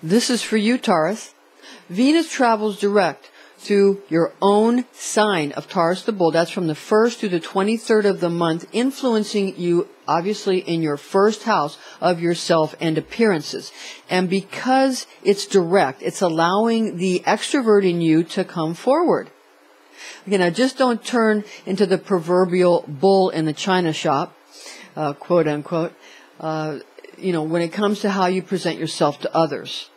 This is for you, Taurus. Venus travels direct through your own sign of Taurus the Bull. That's from the 1st to the 23rd of the month, influencing you obviously in your first house of yourself and appearances. And because it's direct, it's allowing the extrovert in you to come forward. Again, now just don't turn into the proverbial bull in the china shop, quote unquote, when it comes to how you present yourself to others.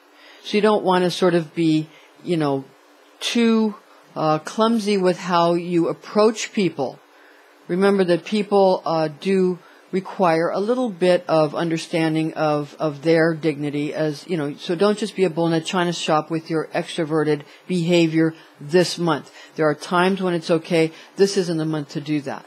So you don't want to sort of be, too clumsy with how you approach people. Remember that people do require a little bit of understanding of their dignity, so don't just be a bull in a china shop with your extroverted behavior this month. There are times when it's okay. This isn't the month to do that.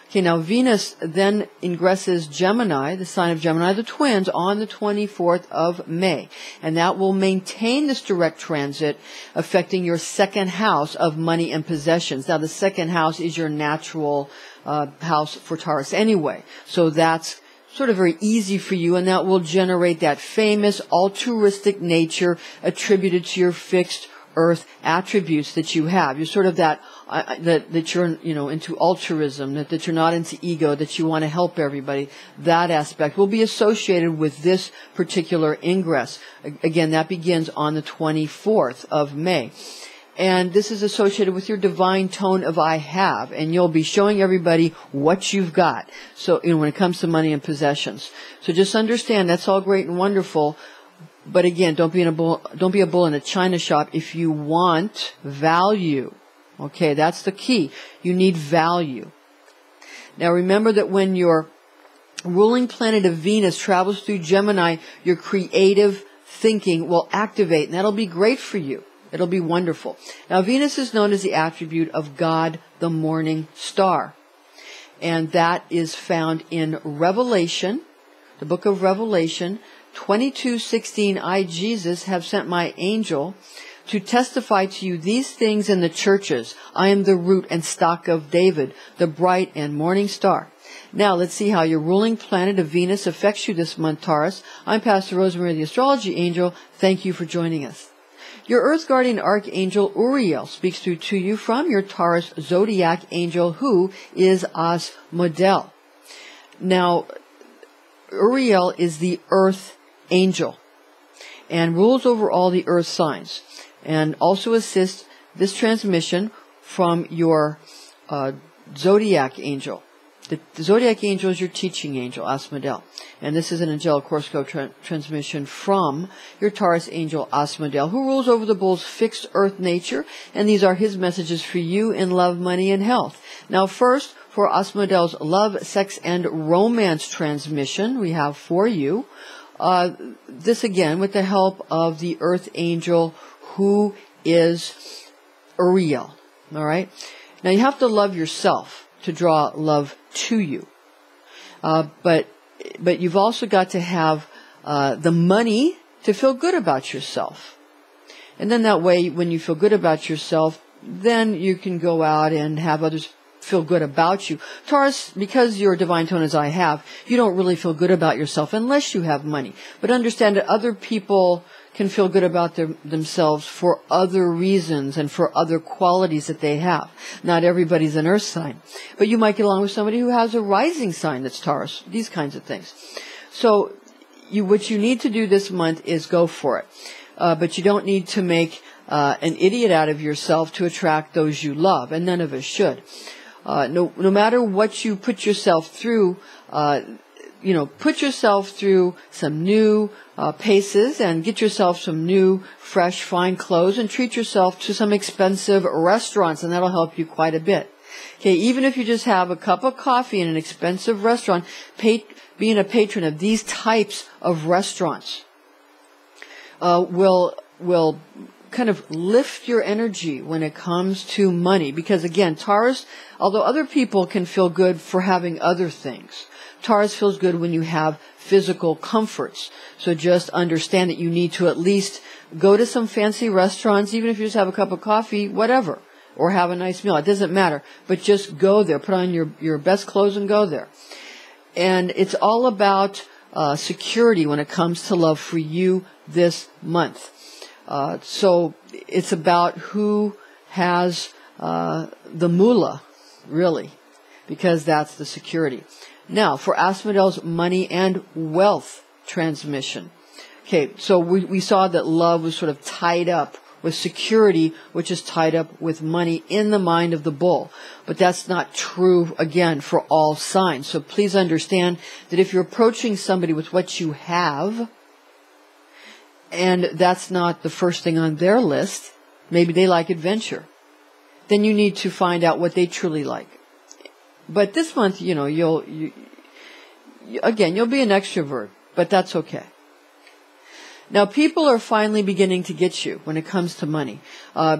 Okay, now Venus then ingresses Gemini, the sign of Gemini, the twins, on the 24th of May. And that will maintain this direct transit, affecting your second house of money and possessions. Now, the second house is your natural house for Taurus anyway. So that's sort of very easy for you, and that will generate that famous altruistic nature attributed to your fixed earth attributes that you have. You're sort of that you're, into altruism, that you're not into ego, that you want to help everybody. That aspect will be associated with this particular ingress. Again, that begins on the 24th of May. And this is associated with your divine tone of I have, and you'll be showing everybody what you've got. So, when it comes to money and possessions. So just understand that's all great and wonderful. But again, don't be a bull in a china shop if you want value. Okay, that's the key. You need value. Now remember that when your ruling planet of Venus travels through Gemini, your creative thinking will activate, and that'll be great for you. It'll be wonderful. Now Venus is known as the attribute of God, the morning star. And that is found in Revelation, the book of Revelation, 22:16, I, Jesus, have sent my angel to testify to you these things in the churches. I am the root and stock of David, the bright and morning star. Now, let's see how your ruling planet of Venus affects you this month, Taurus. I'm Pastor Rosemary, the Astrology Angel. Thank you for joining us. Your Earth Guardian Archangel Uriel speaks through to you from your Taurus Zodiac Angel, who is Asmodel. Now, Uriel is the Earth Angel and rules over all the Earth signs, and also assists this transmission from your Zodiac Angel. The Zodiac Angel is your teaching angel, Asmodel. And this is an angelic horoscope transmission from your Taurus Angel, Asmodel, who rules over the bull's fixed earth nature. And these are his messages for you in love, money, and health. Now, first, for Asmodel's love, sex, and romance transmission, we have for you this again with the help of the Earth Angel, who is Uriel. All right? Now, you have to love yourself to draw love to you. But you've also got to have the money to feel good about yourself. And then that way, when you feel good about yourself, then you can go out and have others feel good about you. Taurus, because your divine tone is I have, you don't really feel good about yourself unless you have money. But understand that other people can feel good about themselves for other reasons and for other qualities that they have. Not everybody's an earth sign. But you might get along with somebody who has a rising sign that's Taurus. These kinds of things. So what you need to do this month is go for it. But you don't need to make an idiot out of yourself to attract those you love. And none of us should. No matter what you put yourself through, put yourself through some new paces and get yourself some new, fresh, fine clothes and treat yourself to some expensive restaurants, and that'll help you quite a bit. Okay, even if you just have a cup of coffee in an expensive restaurant, being a patron of these types of restaurants will kind of lift your energy when it comes to money. Because again, Taurus, although other people can feel good for having other things, Taurus feels good when you have physical comforts. So just understand that you need to at least go to some fancy restaurants, even if you just have a cup of coffee, whatever, or have a nice meal. It doesn't matter. But just go there. Put on your best clothes and go there. And it's all about security when it comes to love for you this month. So it's about who has the moolah, really, because that's the security. Now, for Asphodel's money and wealth transmission. Okay, so we saw that love was sort of tied up with security, which is tied up with money in the mind of the bull. But that's not true, again, for all signs. So please understand that if you're approaching somebody with what you have, and that's not the first thing on their list, maybe they like adventure, then you need to find out what they truly like. But this month, you know, you'll be an extrovert, but that's okay. Now, people are finally beginning to get you when it comes to money,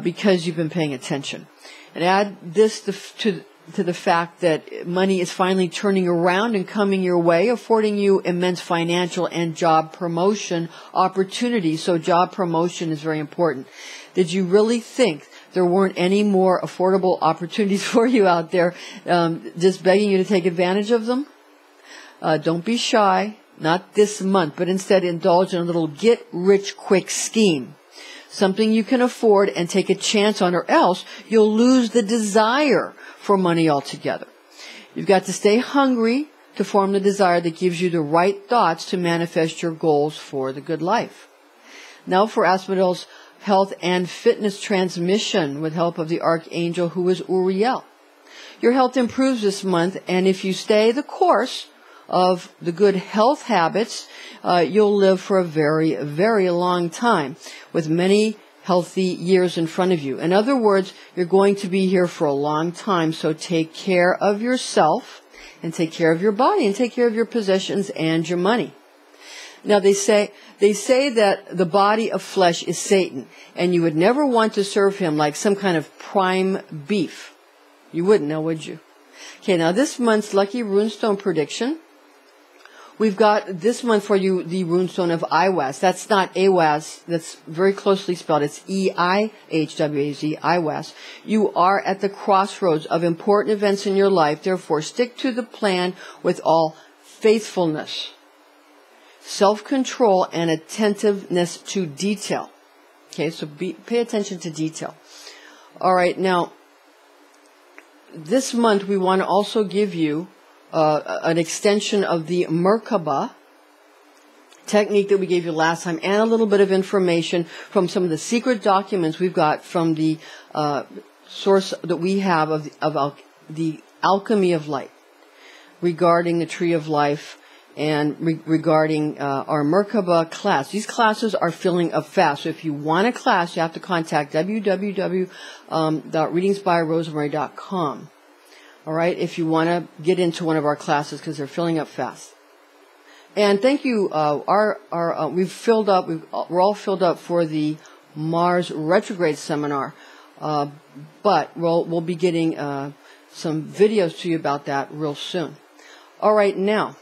because you've been paying attention. And add this to the fact that money is finally turning around and coming your way, affording you immense financial and job promotion opportunities. So job promotion is very important. Did you really think there weren't any more affordable opportunities for you out there, just begging you to take advantage of them? Don't be shy. Not this month, but instead indulge in a little get-rich-quick scheme. Something you can afford and take a chance on, or else you'll lose the desire for money altogether. You've got to stay hungry to form the desire that gives you the right thoughts to manifest your goals for the good life. Now for Asphodel's health and fitness transmission with help of the Archangel, who is Uriel. Your health improves this month, and if you stay the course of the good health habits, you'll live for a very, very long time with many healthy years in front of you. In other words, you're going to be here for a long time, so take care of yourself and take care of your body and take care of your possessions and your money. Now, they say that the body of flesh is Satan, and you would never want to serve him like some kind of prime beef. You wouldn't, now would you? Okay, now this month's lucky runestone prediction. We've got this month for you the runestone of Iwaz. That's not Awaz. That's very closely spelled. It's E-I-H-W-A-Z, Iwaz. You are at the crossroads of important events in your life. Therefore, stick to the plan with all faithfulness, self-control, and attentiveness to detail. Okay, so pay attention to detail. All right, now, this month we want to also give you an extension of the Merkaba technique that we gave you last time, and a little bit of information from some of the secret documents we've got from the source that we have of the alchemy of light regarding the tree of life and regarding our Merkaba class. These classes are filling up fast. So if you want a class, you have to contact www.readingsbyrosemary.com. All right, if you want to get into one of our classes, because they're filling up fast. And thank you. We've filled up. We're all filled up for the Mars retrograde seminar, but we'll be getting some videos to you about that real soon. All right, now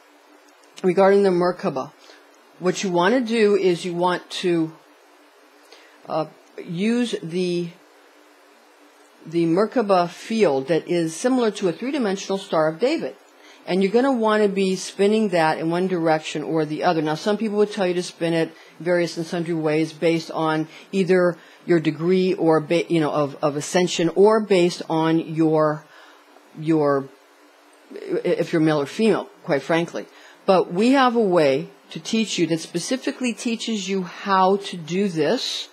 regarding the Merkaba, what you want to do is you want to use the Merkaba field that is similar to a three-dimensional Star of David. And you're going to want to be spinning that in one direction or the other. Now, some people would tell you to spin it various and sundry ways based on either your degree or, of ascension, or based on your if you're male or female, quite frankly. But we have a way to teach you that specifically teaches you how to do this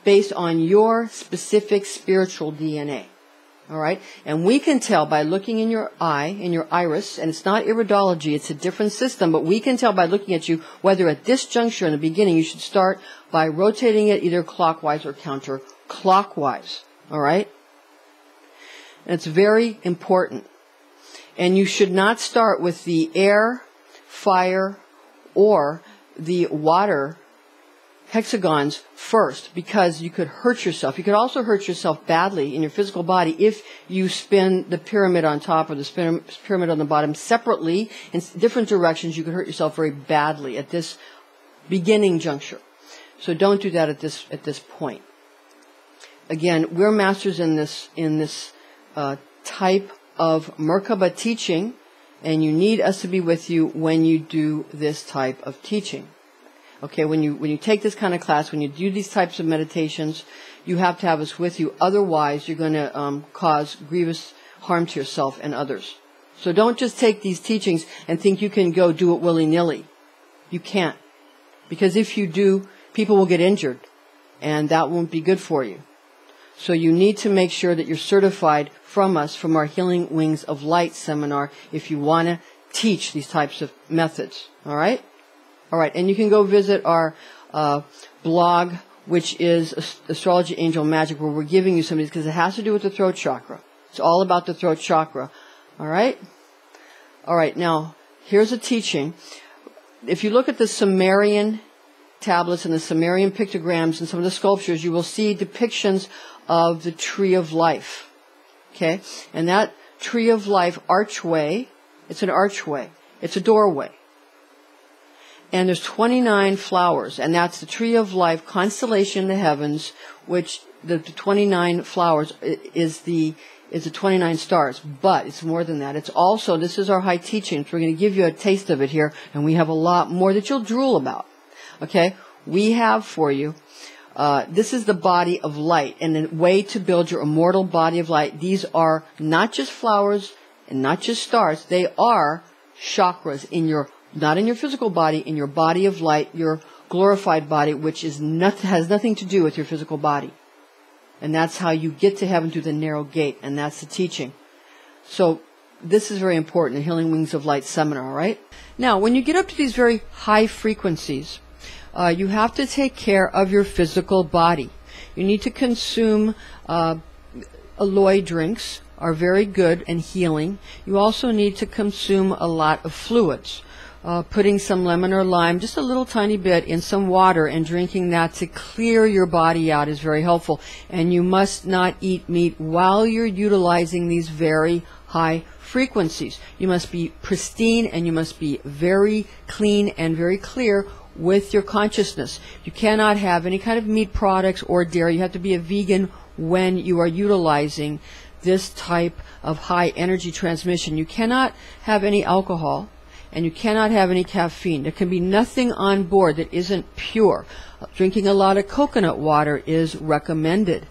based on your specific spiritual DNA. All right? And we can tell by looking in your eye, in your iris, and it's not iridology, it's a different system, but we can tell by looking at you whether at this juncture in the beginning you should start by rotating it either clockwise or counterclockwise. All right? And it's very important. And you should not start with the air, fire, or the water hexagons first, because you could hurt yourself. You could also hurt yourself badly in your physical body if you spin the pyramid on top or the pyramid on the bottom separately in different directions. You could hurt yourself very badly at this beginning juncture. So don't do that at this point. Again, we're masters in this type of Merkaba teaching, and you need us to be with you when you do this type of teaching. Okay, when you take this kind of class, when you do these types of meditations, you have to have us with you. Otherwise, you're going to cause grievous harm to yourself and others. So don't just take these teachings and think you can go do it willy-nilly. You can't. Because if you do, people will get injured, and that won't be good for you. So you need to make sure that you're certified from us, from our Healing Wings of Light seminar, if you want to teach these types of methods. All right? All right, and you can go visit our blog, which is Astrology Angel Magic, where we're giving you some of these, because it has to do with the throat chakra. It's all about the throat chakra. All right? All right, now, here's a teaching. If you look at the Sumerian tablets and the Sumerian pictograms and some of the sculptures, you will see depictions of the Tree of Life. Okay? And that Tree of Life archway, it's an archway. It's a doorway. And there's 29 flowers, and that's the Tree of Life constellation in the heavens, which the 29 flowers is the 29 stars. But it's more than that. It's also, this is our high teachings. We're going to give you a taste of it here, and we have a lot more that you'll drool about. Okay? We have for you, this is the body of light, and the way to build your immortal body of light. These are not just flowers and not just stars. They are chakras in your, not in your physical body, in your body of light, your glorified body, which is has nothing to do with your physical body. And that's how you get to heaven through the narrow gate, and that's the teaching. So this is very important, the Healing Wings of Light seminar, all right? Now, when you get up to these very high frequencies, you have to take care of your physical body. You need to consume aloe drinks, are very good and healing. You also need to consume a lot of fluids. Putting some lemon or lime, just a little tiny bit, in some water and drinking that to clear your body out is very helpful. And you must not eat meat while you're utilizing these very high frequencies. You must be pristine and you must be very clean and very clear with your consciousness. You cannot have any kind of meat products or dairy. You have to be a vegan when you are utilizing this type of high energy transmission. You cannot have any alcohol. And you cannot have any caffeine. There can be nothing on board that isn't pure. Drinking a lot of coconut water is recommended.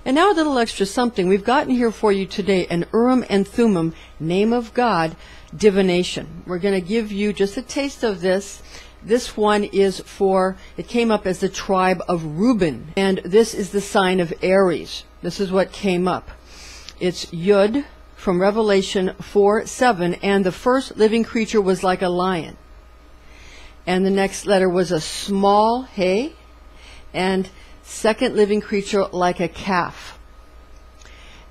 And now a little extra something. We've gotten here for you today an Urim and Thummim, name of God, divination. We're going to give you just a taste of this. This one is for, it came up as the tribe of Reuben. And this is the sign of Aries. This is what came up. It's Yud, from Revelation 4:7, and the first living creature was like a lion. And the next letter was a small hay, and second living creature like a calf.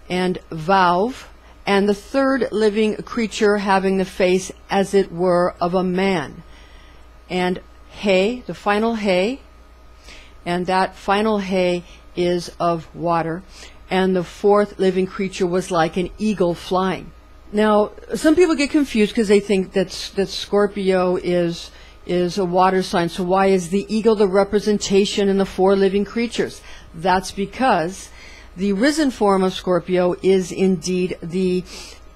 And Vav, and the third living creature having the face as it were of a man. And hay, the final hay, and that final hay is of water. And the fourth living creature was like an eagle flying. Now, some people get confused because they think that Scorpio is a water sign. So why is the eagle the representation in the four living creatures? That's because the risen form of Scorpio is indeed the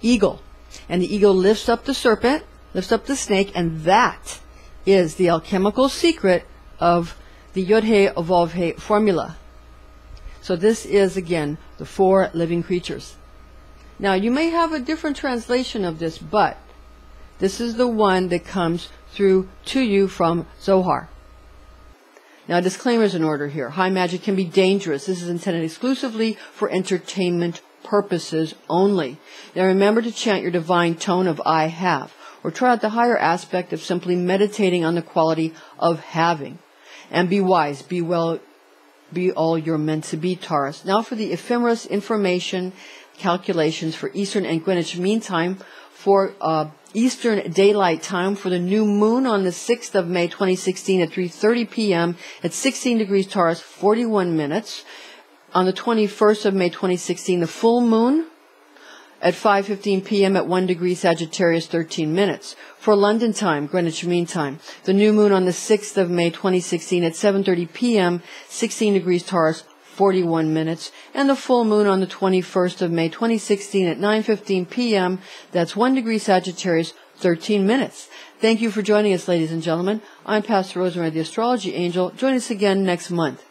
eagle. And the eagle lifts up the serpent, lifts up the snake, and that is the alchemical secret of the Yod-He Vav-He formula. So this is, again, the four living creatures. Now, you may have a different translation of this, but this is the one that comes through to you from Zohar. Now, disclaimers in order here. High magic can be dangerous. This is intended exclusively for entertainment purposes only. Now, remember to chant your divine tone of I have, or try out the higher aspect of simply meditating on the quality of having. And be wise, be well, be all you're meant to be, Taurus. Now for the ephemeris information calculations for Eastern and Greenwich Mean Time for Eastern Daylight Time for the new moon on the 6th of May 2016 at 3:30 p.m. at 16 degrees Taurus, 41 minutes. On the 21st of May 2016, the full moon at 5:15 p.m. at 1 degree Sagittarius, 13 minutes. For London time, Greenwich Mean Time, the new moon on the 6th of May 2016 at 7:30 p.m., 16 degrees Taurus, 41 minutes, and the full moon on the 21st of May 2016 at 9:15 p.m., that's 1 degree Sagittarius, 13 minutes. Thank you for joining us, ladies and gentlemen. I'm Pastor Rosemary, the Astrology Angel. Join us again next month.